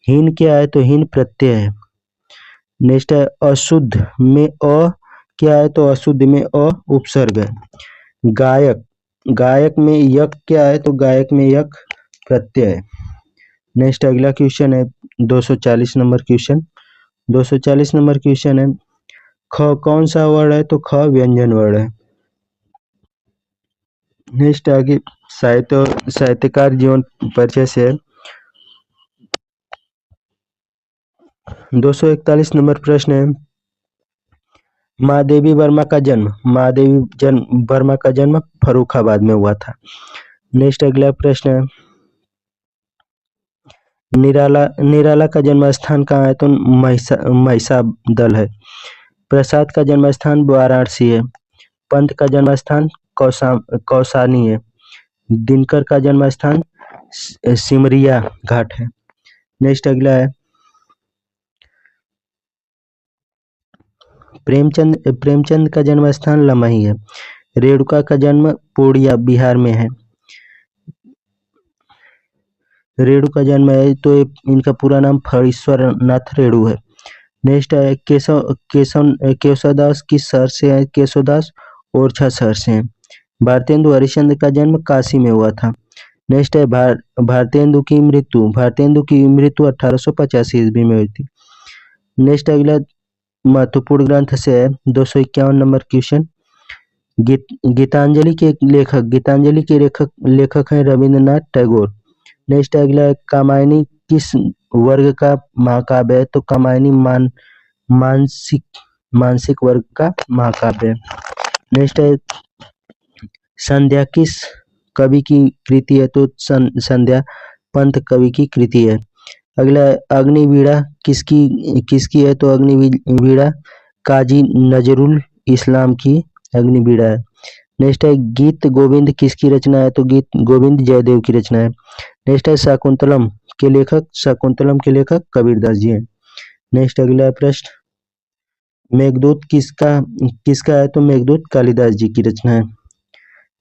हीन क्या है। तो हीन प्रत्यय है। नेक्स्ट है, अशुद्ध में अ क्या है। तो अशुद्ध में अ उपसर्ग है। गायक में यक क्या है। तो गायक में यक प्रत्यय है। नेक्स्ट अगला क्वेश्चन है 240 नंबर क्वेश्चन है, ख कौन सा वर्ड है। तो ख व्यंजन वर्ड है। नेक्स्ट आगे साहित्यकार जीवन परिचय से है। 241 नंबर प्रश्न है, महादेवी वर्मा का जन्म फर्रुखाबाद में हुआ था। नेक्स्ट अगला प्रश्न है, निराला का जन्म स्थान कहाँ है। तो महिषादल है। प्रसाद का जन्म स्थान वाराणसी है। पंत का जन्म स्थान कौसानी है। दिनकर का जन्म स्थान सिमरिया घाट है। नेक्स्ट अगला है, प्रेमचंद का जन्म स्थान लमही है। रेणुका का जन्म पूर्णिया बिहार में है। रेणु का जन्म है तो इनका पूरा नाम फणीश्वर नाथ रेणु है। नेक्स्ट है, केशवदास किस शहर से है। केशवदास ओरछा शहर से है। भारतेंदु हरिश्चंद्र का जन्म काशी में हुआ था। नेक्स्ट है, भारतेंदु की मृत्यु 1885 ईस्वी में हुई थी। नेक्स्ट अगला महत्वपूर्ण ग्रंथ से है 251 नंबर क्वेश्चन, गीतांजलि के लेखक हैं रविंद्रनाथ टैगोर। नेक्स्ट अगला है, कामायनी किस वर्ग का महाकाव्य है। तो कामायनी मानसिक वर्ग का महाकाव्य है। नेक्स्ट है, संध्या किस कवि की कृति है। तो संध्या पंत कवि की कृति है। अगला है, अग्निवीणा किसकी है। तो अग्निवीणा काजी नजरुल इस्लाम की अग्निवीणा है। नेक्स्ट है, गीत गोविंद किसकी रचना है। तो गीत गोविंद जयदेव की रचना है। नेक्स्ट है, शाकुंतलम के लेखक कबीरदास जी हैं। नेक्स्ट अगला प्रश्न, मेघदूत किसका है। तो मेघदूत कालिदास जी की रचना है।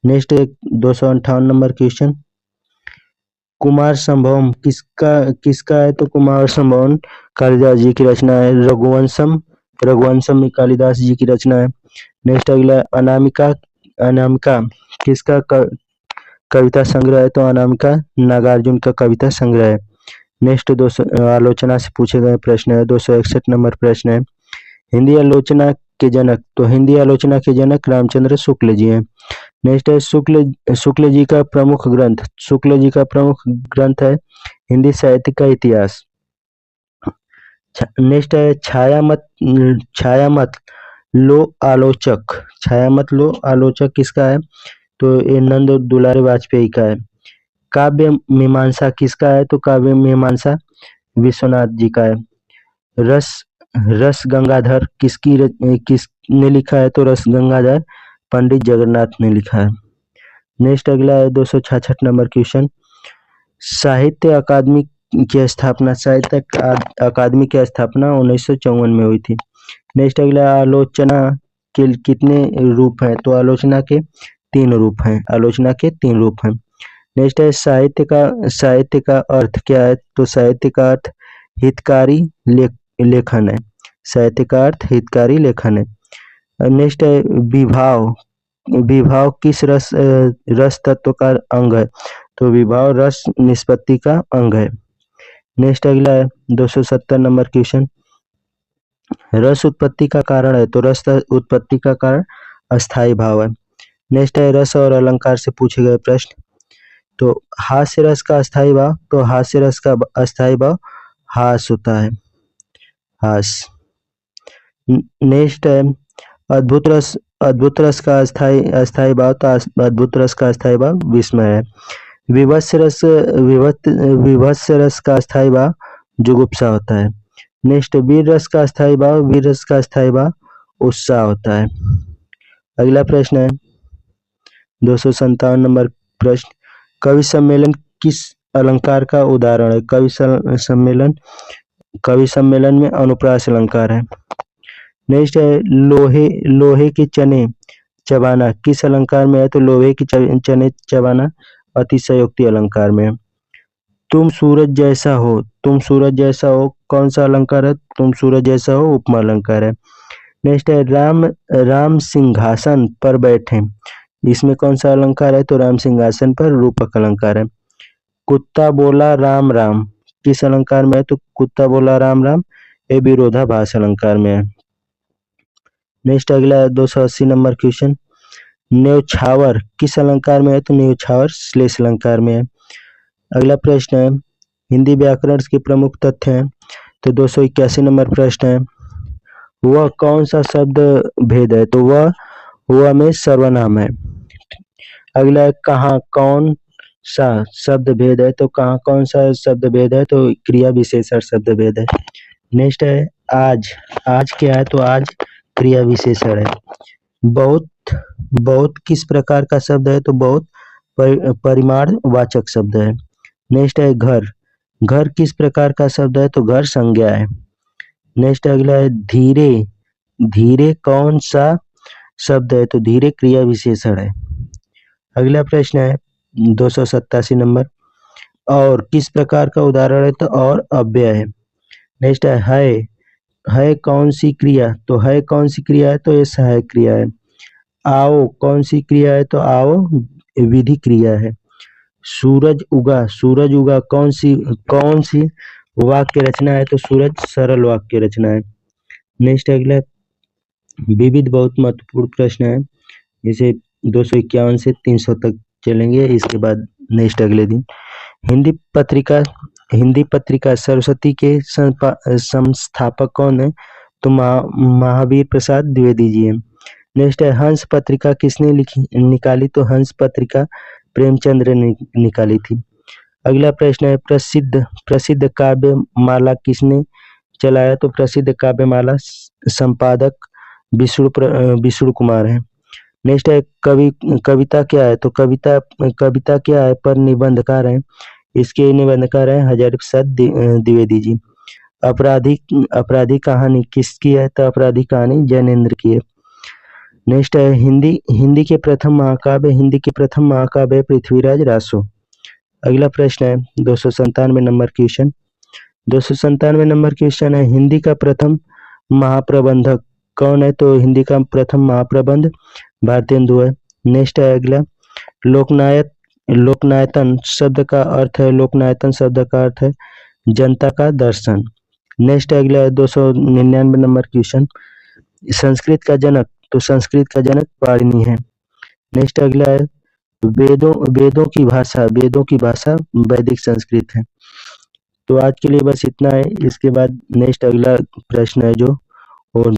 नेक्स्ट 258 नंबर क्वेश्चन, कुमार संभवम किसका है। तो कुमार संभवम कालिदास जी की रचना है। रघुवंशम में कालिदास जी की रचना है। नेक्स्ट अगला, अनामिका किसका कविता संग्रह है। तो अनामिका नागार्जुन का कविता संग्रह है। नेक्स्ट आलोचना से पूछे गए प्रश्न है 261 नंबर प्रश्न है, हिंदी आलोचना के जनक रामचंद्र शुक्ल जी हैं। नेक्स्ट है शुक्ल जी का प्रमुख ग्रंथ। शुक्ल जी का प्रमुख ग्रंथ है हिंदी साहित्य का इतिहास। नेक्स्ट है छाया मत लो आलोचक। छाया मत लो आलोचक किसका है? तो ये नंद दुलारे वाजपेयी का है। काव्य मीमांसा किसका है? तो काव्य मीमांसा विश्वनाथ जी का है। रस रस गंगाधर किसने लिखा है? तो रस गंगाधर पंडित जगन्नाथ ने लिखा है। नेक्स्ट अगला है 266 नंबर क्वेश्चन। साहित्य अकादमी साहित्य अकादमी की स्थापना 1954 में हुई थी। नेक्स्ट अगला आलोचना के कितने रूप हैं? तो आलोचना के 3 रूप हैं। आलोचना के 3 रूप हैं। नेक्स्ट है साहित्य का अर्थ क्या है? तो साहित्य का अर्थ हितकारी लेखन है। साहित्य का अर्थ हितकारी लेखन है। नेक्स्ट है विभाव। विभाव किस रस तत्व का अंग है? तो विभाव रस निष्पत्ति का अंग है। नेक्स्ट अगला है 270 नंबर क्वेश्चन। रस उत्पत्ति का कारण है? तो रस उत्पत्ति का कारण अस्थाई भाव है। नेक्स्ट है रस और अलंकार से पूछे गए प्रश्न। तो हास्य रस का अस्थाई भाव, तो हास्य रस का अस्थाई भाव हास होता है, हास। नेक्स्ट है अद्भुत रस का अस्थाई भाव, तो अद्भुत रस का अस्थाई भाव विस्मय है। विभत्स रस का अस्थाई भाव जुगुप्सा होता है। नेक्स्ट वीर रस का अस्थाई भाव उत्साह होता है। अगला प्रश्न है 257 नंबर प्रश्न। कवि सम्मेलन किस अलंकार का उदाहरण है? कवि सम्मेलन में अनुप्रास अलंकार है। नेक्स्ट है लोहे के चने चबाना किस अलंकार में है? तो लोहे के चने चबाना अतिशयोक्ति अलंकार में है। तुम सूरज जैसा हो कौन सा अलंकार है? तुम सूरज जैसा हो उपमा अलंकार है। नेक्स्ट है राम सिंहासन पर बैठे, इसमें कौन सा अलंकार है? तो राम सिंहासन पर रूपक अलंकार है। कुत्ता बोला राम राम किस अलंकार में है? तो कुत्ता बोला राम राम ये विरोधाभास अलंकार में है। नेक्स्ट अगला है 280 नंबर क्वेश्चन। न्यौछावर किस अलंकार में है? तो न्यौछावर श्लेष अलंकार में है। अगला प्रश्न है हिंदी व्याकरण के प्रमुख तथ्य हैं। तो 281 नंबर प्रश्न है वह कौन सा शब्द भेद है? तो वह में सर्वनाम है। अगला है कहाँ कौन सा शब्द भेद है? तो कहाँ कौन सा शब्द भेद है? तो क्रिया विशेषण शब्द भेद है। नेक्स्ट है आज क्या है? तो आज क्रिया विशेषण है। बहुत किस प्रकार का शब्द है? तो बहुत परिमाण वाचक शब्द है। नेक्स्ट है घर किस प्रकार का शब्द है? तो घर संज्ञा है। नेक्स्ट अगला है धीरे कौन सा शब्द है? तो धीरे क्रिया विशेषण है। अगला प्रश्न है 287 नंबर। और किस प्रकार का उदाहरण है? तो और अव्यय है। नेक्स्ट है कौन सी क्रिया? तो है कौन सी क्रिया है? तो ये सहायक क्रिया है। आओ कौन सी क्रिया है? तो आओ विधि क्रिया है। सूरज उगा कौन सी वाक्य रचना है? तो सूरज सरल वाक्य रचना है। नेक्स्ट अगला विविध बहुत महत्वपूर्ण प्रश्न है, इसे 251 से 300 तक चलेंगे, इसके बाद नेक्स्ट अगले दिन। हिंदी पत्रिका सरस्वती के संस्थापक कौन है? तो महावीर प्रसाद द्विवेदी जी है। नेक्स्ट है हंस पत्रिका किसने निकाली? तो हंस पत्रिका प्रेमचंद्र ने निकाली थी। अगला प्रश्न है प्रसिद्ध काव्य माला किसने चलाया? तो प्रसिद्ध काव्य माला संपादक विष्णु कुमार है। नेक्स्ट है कविता क्या है? तो कविता क्या है पर निबंधकार है, इसके निबंधकार है हजारी प्रसाद द्विवेदी जी। अपराधी कहानी किसकी है? तो अपराधी कहानी जैनेन्द्र की है। नेक्स्ट है हिंदी के प्रथम महाकाव्य पृथ्वीराज रासो। अगला प्रश्न है 297 नंबर क्वेश्चन। 297 नंबर क्वेश्चन है हिंदी का प्रथम महाप्रबंधक कौन है? तो हिंदी का प्रथम महाप्रबंध भारतेंदु है। नेक्स्ट है अगला लोकनायतन शब्द का अर्थ है जनता का दर्शन। नेक्स्ट अगला है 299 नंबर क्वेश्चन। संस्कृत का जनक पाणिनि है। नेक्स्ट अगला है वेदों वेदों की भाषा वैदिक संस्कृत है। तो आज के लिए बस इतना है। इसके बाद नेक्स्ट अगला प्रश्न है जो और